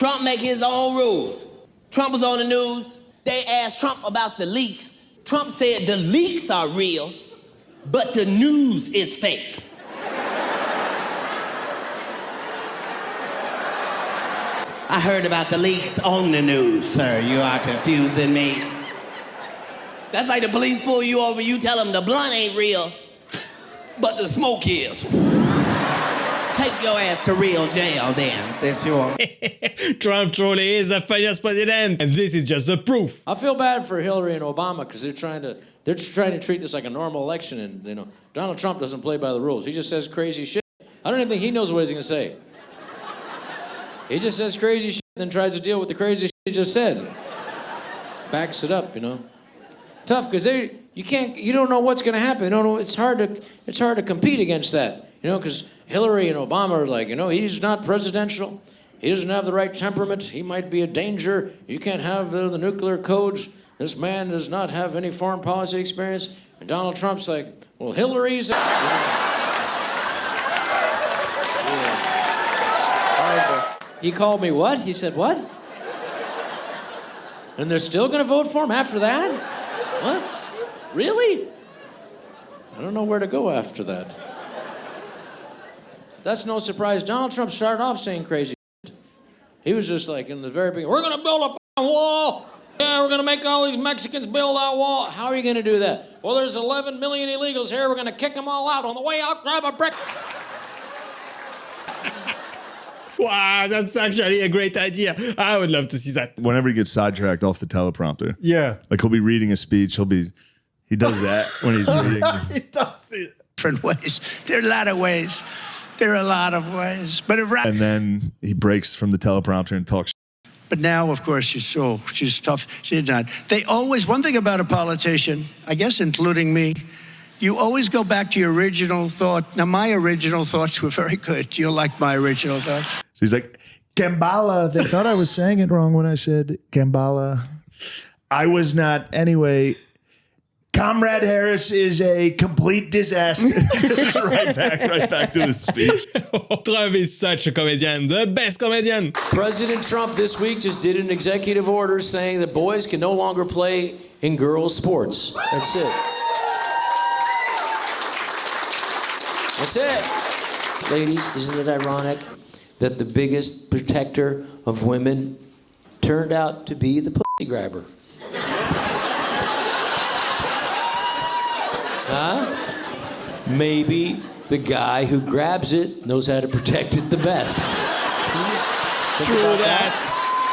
Trump make his own rules. Trump was on the news. They asked Trump about the leaks. Trump said the leaks are real, but the news is fake. I heard about the leaks on the news, sir. You are confusing me. That's like the police pull you over, you tell them the blunt ain't real, but the smoke is. Take your ass to real jail then, since you're... Trump truly is the funniest president, and this is just the proof. I feel bad for Hillary and Obama because they're trying to treat this like a normal election, and Donald Trump doesn't play by the rules. He just says crazy shit. I don't even think he knows what he's going to say. He just says crazy shit and then tries to deal with the crazy shit he just said. Backs it up, Tough, because you don't know what's going to happen. You don't know, it's hard to compete against that, because Hillary and Obama are like, he's not presidential. He doesn't have the right temperament. He might be a danger. You can't have the nuclear codes. This man does not have any foreign policy experience. And Donald Trump's like, well, Hillary's... He called me what? He said what? And they're still going to vote for him after that? What? Really? I don't know where to go after that. That's no surprise. Donald Trump started off saying crazy shit. He was just like, in the very beginning, we're going to build a wall. Yeah, we're going to make all these Mexicans build that wall. How are you going to do that? Well, there's 11 million illegals here. We're going to kick them all out. On the way out, grab a brick. Wow, that's actually a great idea. I would love to see that. Whenever he gets sidetracked off the teleprompter. Yeah. Like he'll be reading a speech. He does that when he's reading. He does it. Different ways. There are a lot of ways. There are a lot of ways. But and then he breaks from the teleprompter and talks. But now, of course, she's tough. She's not. They always, one thing about a politician, I guess including me, you always go back to your original thought. Now, my original thoughts were very good. You'll like my original thought. So he's like, Gambala. They thought I was saying it wrong when I said Gambala. I was not. Anyway, Comrade Harris is a complete disaster. right back to his speech. Trump is such a comedian, the best comedian. President Trump this week just did an executive order saying that boys can no longer play in girls' sports. That's it. That's it. Ladies, isn't it ironic that the biggest protector of women turned out to be the pussy grabber? Huh? Maybe the guy who grabs it knows how to protect it the best. Think about that.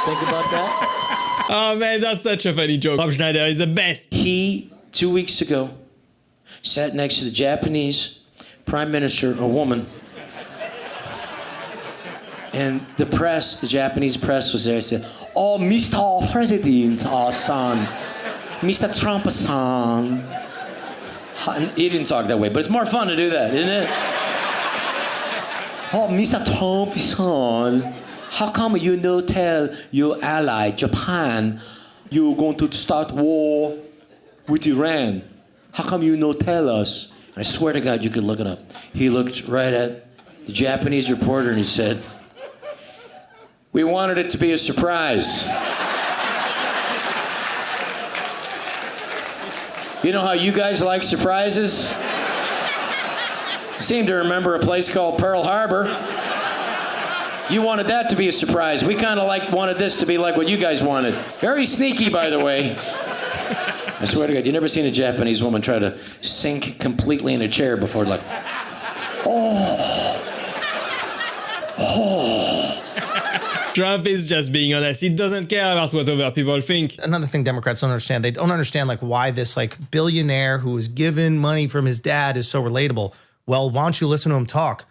Think about that. Oh man, that's such a funny joke. Rob Schneider is the best. He, 2 weeks ago, sat next to the Japanese Prime Minister, a woman. And the press, the Japanese press was there and said, "Oh, Mr. President, son. Mr. Trump-san." He didn't talk that way, but it's more fun to do that, isn't it? "Oh, Mr. Trump-san, how come you no tell your ally, Japan, you're going to start war with Iran? How come you no tell us?" I swear to God, you could look it up. He looked right at the Japanese reporter and he said, "We wanted it to be a surprise." You know how you guys like surprises? I seem to remember a place called Pearl Harbor. You wanted that to be a surprise. We kind of wanted this to be like what you guys wanted. Very sneaky, by the way. I swear to God, you never seen a Japanese woman try to sink completely in a chair before, like, oh. Trump is just being honest. He doesn't care about what other people think. Another thing Democrats don't understand, they don't understand why this billionaire who was given money from his dad is so relatable. Well, why don't you listen to him talk?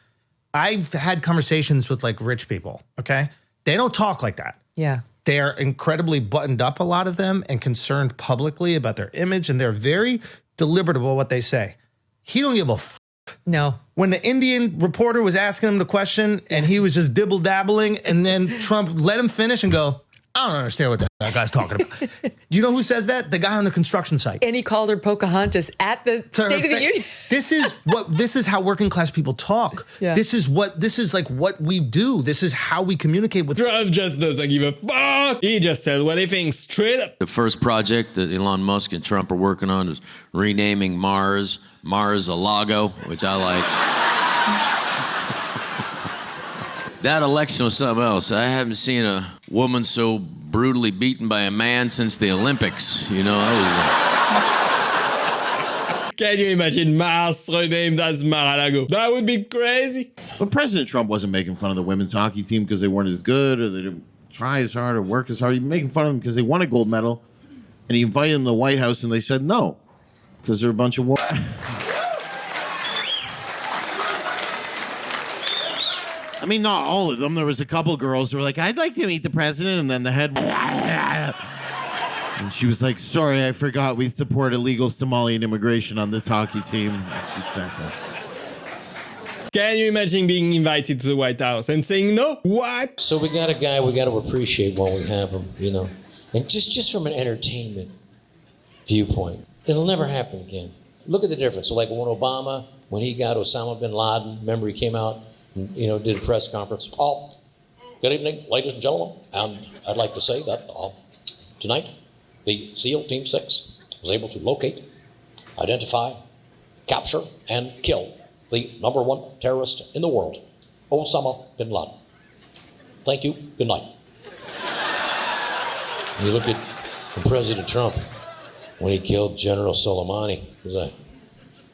I've had conversations with rich people, okay? They don't talk like that. Yeah. They're incredibly buttoned up, a lot of them, and concerned publicly about their image, and they're very deliberate about what they say. He don't give a f***. No. When the Indian reporter was asking him the question, and he was just dibble-dabbling, and then Trump let him finish and go, I don't understand what that guy's talking about. Do you know who says that? The guy on the construction site. And he called her Pocahontas at the State of the Union. This is how working class people talk. Yeah. This is like what we do. This is how we communicate with. Trump just doesn't give a fuck. He just says what he thinks straight up. The first project that Elon Musk and Trump are working on is renaming Mars Alago, which I like. That election was something else. I haven't seen a woman so brutally beaten by a man since the Olympics. You know, that was... Can you imagine Mars renamed as Mar-a-Lago? That would be crazy. But President Trump wasn't making fun of the women's hockey team because they weren't as good or they didn't try as hard or work as hard. He was making fun of them because they won a gold medal. And he invited them to the White House and they said no because they're a bunch of... I mean, not all of them. There was a couple girls who were like, I'd like to meet the president. And then the head... And she was like, sorry, I forgot we support illegal Somalian immigration on this hockey team. She said that. Can you imagine being invited to the White House and saying no? What? So we got a guy we got to appreciate when we have him, you know. And just from an entertainment viewpoint, it'll never happen again. Look at the difference. So like when Obama, when he got Osama bin Laden, remember he came out and, you know, did a press conference. Oh, good evening, ladies and gentlemen. And I'd like to say that tonight, the SEAL Team 6 was able to locate, identify, capture, and kill the #1 terrorist in the world, Osama bin Laden. Thank you. Good night. And you look at President Trump when he killed General Soleimani. He was like,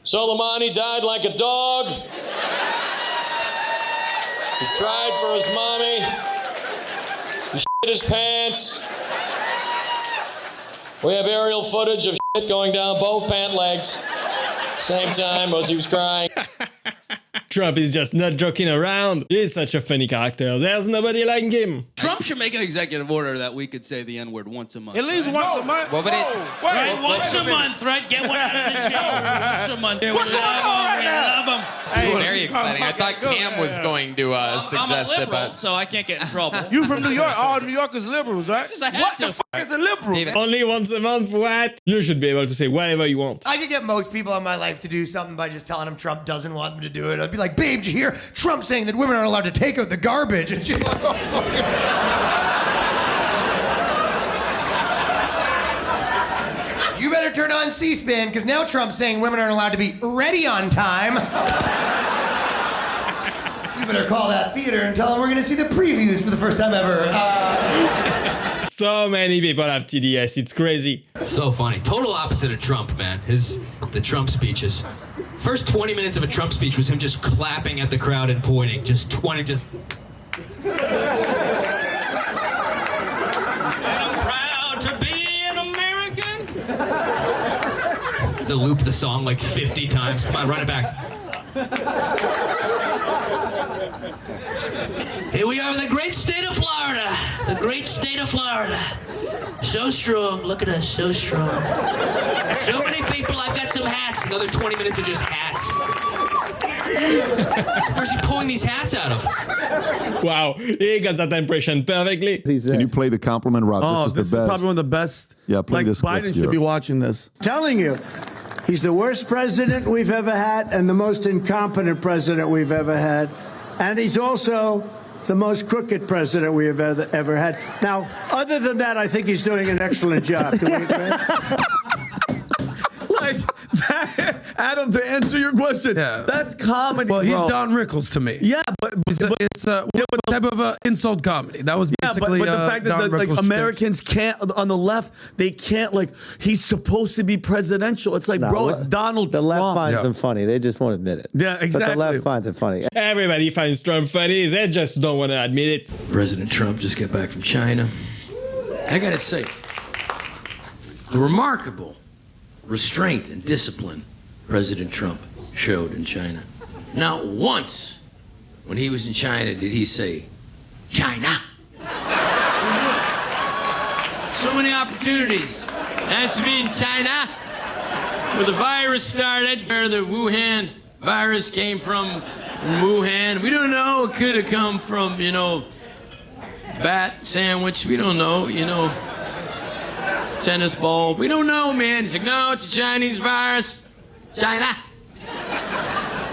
Soleimani died like a dog. He cried for his mommy. He shit his pants. We have aerial footage of shit going down both pant legs. Same time as he was crying. Trump is just not joking around. He's such a funny character. There's nobody like him. Trump should make an executive order that we could say the N-word once a month. At least once a month. Well, but Right, once a month, right? Get one out of the show. Once a month. What's going on right now? Love him. Hey, very exciting. I thought Cam was going to suggest I'm a it, liberal, but so I can't get in trouble. You from New York? All New Yorkers liberals, right? Just I have What to. the fuck is a liberal? David. Only once a month, what? You should be able to say whatever you want. I could get most people in my life to do something by just telling them Trump doesn't want them to do it. I'd be like, babe, did you hear Trump saying that women aren't allowed to take out the garbage? And she's like, oh, sorry. You better turn on C-SPAN, because now Trump's saying women aren't allowed to be ready on time. You better call that theater and tell them we're going to see the previews for the first time ever. So many people have TDS, it's crazy. So funny. Total opposite of Trump, man. The Trump speeches. First 20 minutes of a Trump speech was him just clapping at the crowd and pointing. I'm proud to be an American. To loop the song like 50 times. Come on, run it back. Here we are in the great state of Florida. The great state of Florida. So strong. Look at us, so strong. So many people, I've got some hats. Another 20 minutes of just hats. Where's he pulling these hats out of? Wow, he got that impression perfectly. Can you play the compliment, Rob? Oh, this is is probably one of the best. Yeah, play this clip Biden here. should be watching this. Telling you, he's the worst president we've ever had and the most incompetent president we've ever had. And he's also the most crooked president we have ever had. Now, other than that, I think he's doing an excellent job. Do we agree? Like, Adam, to answer your question, that's comedy. Well, he's Don Rickles to me. Yeah, but it's a what type of insult comedy? That was basically but the fact that like Americans can't on the left, they can't like he's supposed to be presidential. It's like, bro, it's Donald Trump. The left finds him funny. They just won't admit it. Yeah, exactly. But the left finds him funny. Everybody finds Trump funny. They just don't want to admit it. President Trump just got back from China. I gotta say, the remarkable restraint and discipline President Trump showed in China. Not once when he was in China did he say, China. So many opportunities. Has to be in China, where the virus started, where the Wuhan virus came from Wuhan. We don't know. It could have come from, bat, sandwich, we don't know, tennis ball, we don't know, man. He's like, no, it's a Chinese virus. China.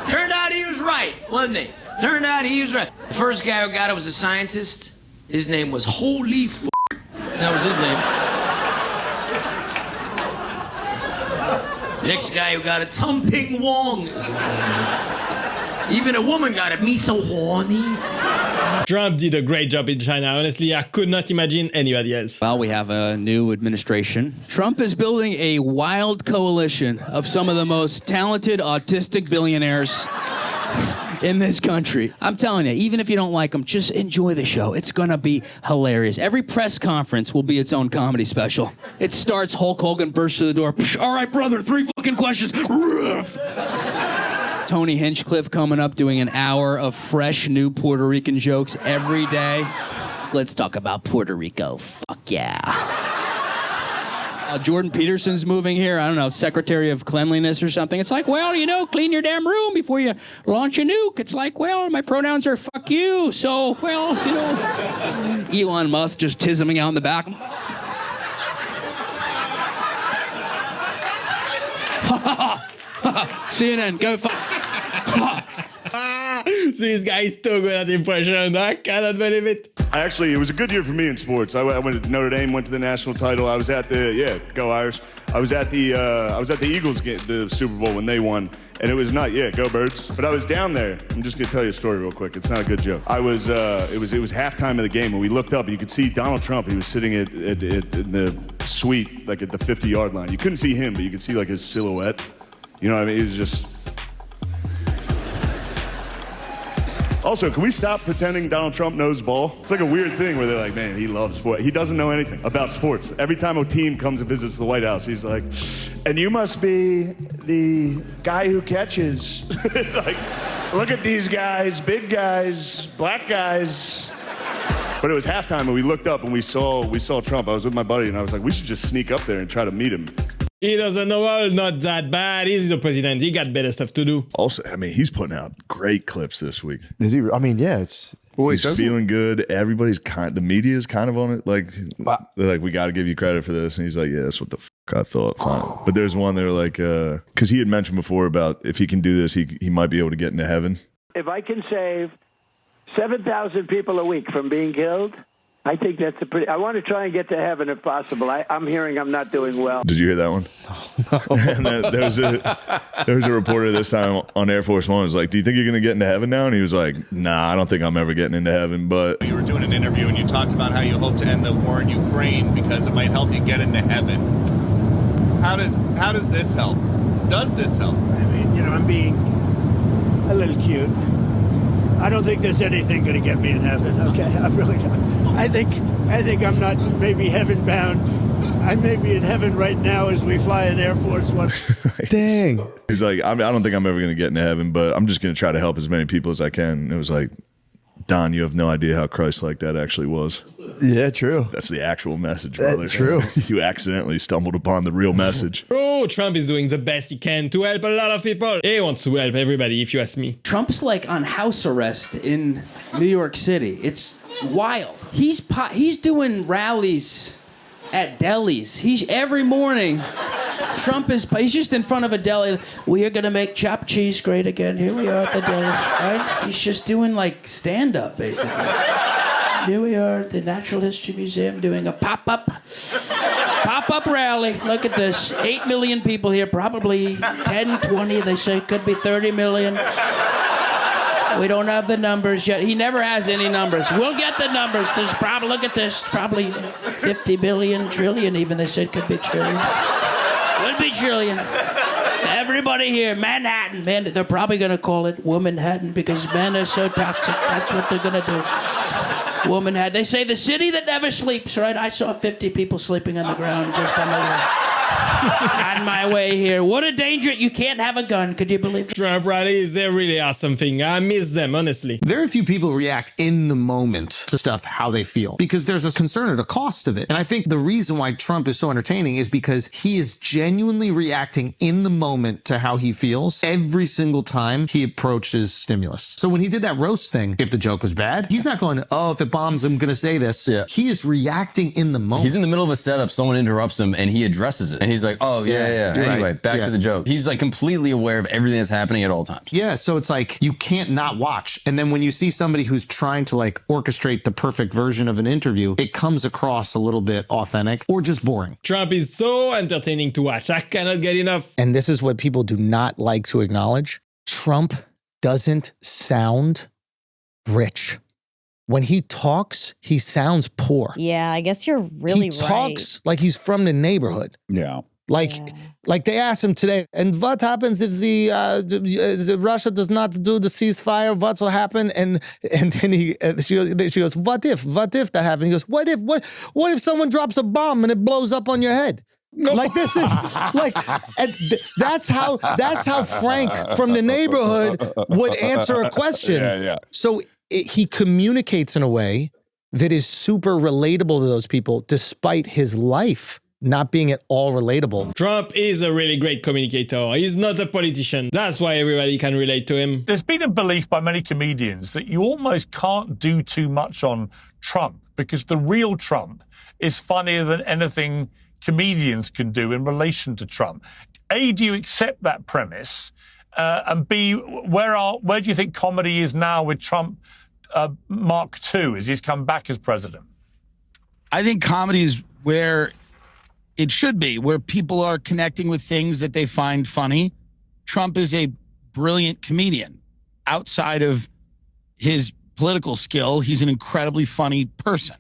Turned out he was right, wasn't he? Turned out he was right. The first guy who got it was a scientist. His name was Holy F***. That was his name. Next guy who got it, Ping Wong. Even a woman got it, me so horny. Trump did a great job in China. Honestly, I could not imagine anybody else. Well, we have a new administration. Trump is building a wild coalition of some of the most talented autistic billionaires in this country. I'm telling you, even if you don't like them, just enjoy the show. It's gonna be hilarious. Every press conference will be its own comedy special. It starts, Hulk Hogan bursts through the door. All right, brother, 3 fucking questions. Tony Hinchcliffe coming up doing an hour of fresh new Puerto Rican jokes every day. Let's talk about Puerto Rico. Fuck yeah. Jordan Peterson's moving here. I don't know, Secretary of Cleanliness or something. It's like, well, clean your damn room before you launch a nuke. It's like, well, my pronouns are fuck you. So, well, Elon Musk just tisming out in the back. CNN, go fuck. This guy is too good at impression. I cannot believe it. It was a good year for me in sports. I went to Notre Dame, went to the national title. I was at go Irish. I was at the Eagles game, the Super Bowl when they won, and it was not, go Birds. But I was down there. I'm just gonna tell you a story real quick. It's not a good joke. It was halftime of the game, and we looked up, and you could see Donald Trump. He was sitting in the suite, like at the 50-yard line. You couldn't see him, but you could see like his silhouette. You know what I mean? He was just. Also, can we stop pretending Donald Trump knows ball? It's like a weird thing where they're like, man, he loves sport. He doesn't know anything about sports. Every time a team comes and visits the White House, he's like, and you must be the guy who catches. It's like, look at these guys, big guys, black guys. But it was halftime and we looked up and we saw Trump. I was with my buddy and I was like, we should just sneak up there and try to meet him. He doesn't know, well, not that bad. He's the president. He got better stuff to do. Also, he's putting out great clips this week. Is he? It's. He's feeling good. Everybody's the media is kind of on it. Like, they're like, we got to give you credit for this. And he's like, yeah, that's what the fuck I thought. Fine. But there's one they're like, because he had mentioned before about if he can do this, he might be able to get into heaven. If I can save 7,000 people a week from being killed, I think that's I want to try and get to heaven if possible. I'm hearing I'm not doing well. Did you hear that one? No. And there was a reporter this time on Air Force One who was like, do you think you're going to get into heaven now? And he was like, nah, I don't think I'm ever getting into heaven. But you were doing an interview and you talked about how you hope to end the war in Ukraine because it might help you get into heaven. How does this help? Does this help? I'm being a little cute. I don't think there's anything going to get me in heaven. Okay, I really don't. I think I'm not maybe heaven bound. I may be in heaven right now as we fly in Air Force One. Dang. He's like, I don't think I'm ever going to get into heaven, but I'm just going to try to help as many people as I can. And it was like, Don, you have no idea how Christ-like that actually was. Yeah, true. That's the actual message, brother. That's true. You accidentally stumbled upon the real message. Bro, Trump is doing the best he can to help a lot of people. He wants to help everybody, if you ask me. Trump's like on house arrest in New York City. It's wild. He's doing rallies at delis. Every morning. He's just in front of a deli. We are gonna make chopped cheese great again. Here we are at the deli. Right? He's just doing like stand-up basically. Here we are at the Natural History Museum doing a pop-up rally. Look at this. 8 million people here, probably 10, 20, they say could be 30 million. We don't have the numbers yet. He never has any numbers. We'll get the numbers. There's probably, look at this, probably 50 billion, trillion even, they said could be trillion. Could be trillion. Everybody here, Manhattan, man, they're probably gonna call it Womanhattan because men are so toxic. That's what they're gonna do. Womanhattan. They say the city that never sleeps, right? I saw 50 people sleeping on the ground just on the way. On my way here. What a danger. You can't have a gun. Could you believe it? Trump rallies, they're really awesome thing. I miss them, honestly. Very few people react in the moment to stuff how they feel because there's a concern of the cost of it. And I think the reason why Trump is so entertaining is because he is genuinely reacting in the moment to how he feels every single time he approaches stimulus. So when he did that roast thing, if the joke was bad, he's not going, oh, if it bombs, I'm going to say this. Yeah. He is reacting in the moment. He's in the middle of a setup, someone interrupts him, and he addresses it. And he's like, oh, yeah. Anyway, right. back to the joke. He's like completely aware of everything that's happening at all times. Yeah, so it's like you can't not watch. And then when you see somebody who's trying to like orchestrate the perfect version of an interview, it comes across a little bit authentic or just boring. Trump is so entertaining to watch. I cannot get enough. And this is what people do not like to acknowledge. Trump doesn't sound rich. When he talks, he sounds poor. Yeah, I guess you're really He talks like he's from the neighborhood. Yeah. Like they asked him today, and what happens if the Russia does not do the ceasefire? What will happen? And then she goes, what if that happened? He goes, what if someone drops a bomb and it blows up on your head? Like this is like, and that's how Frank from the neighborhood would answer a question. Yeah. So he communicates in a way that is super relatable to those people, despite his life not being at all relatable. Trump is a really great communicator. He's not a politician. That's why everybody can relate to him. There's been a belief by many comedians that you almost can't do too much on Trump because the real Trump is funnier than anything comedians can do in relation to Trump. A, do you accept that premise? And B, where do you think comedy is now with Trump Mark II as he's come back as president? I think comedy is where it should be, where people are connecting with things that they find funny. Trump is a brilliant comedian. Outside of his political skill, he's an incredibly funny person.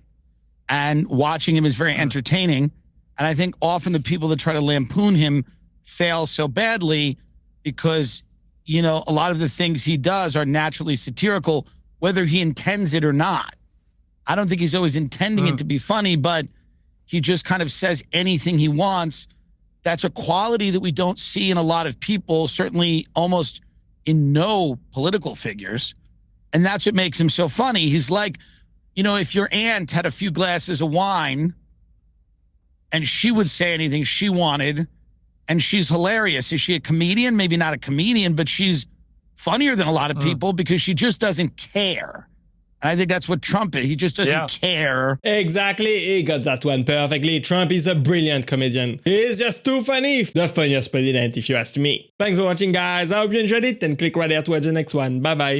And watching him is very entertaining. And I think often the people that try to lampoon him fail so badly because, you know, a lot of the things he does are naturally satirical, whether he intends it or not. I don't think he's always intending it to be funny, but he just kind of says anything he wants. That's a quality that we don't see in a lot of people, certainly almost in no political figures. And that's what makes him so funny. He's like, you know, if your aunt had a few glasses of wine and she would say anything she wanted, and she's hilarious. Is she a comedian? Maybe not a comedian, but she's funnier than a lot of people because she just doesn't care. And I think that's what Trump is. He just doesn't care. Exactly. He got that one perfectly. Trump is a brilliant comedian. He is just too funny. The funniest president, if you ask me. Thanks for watching, guys. I hope you enjoyed it, and click right here to watch the next one. Bye-bye.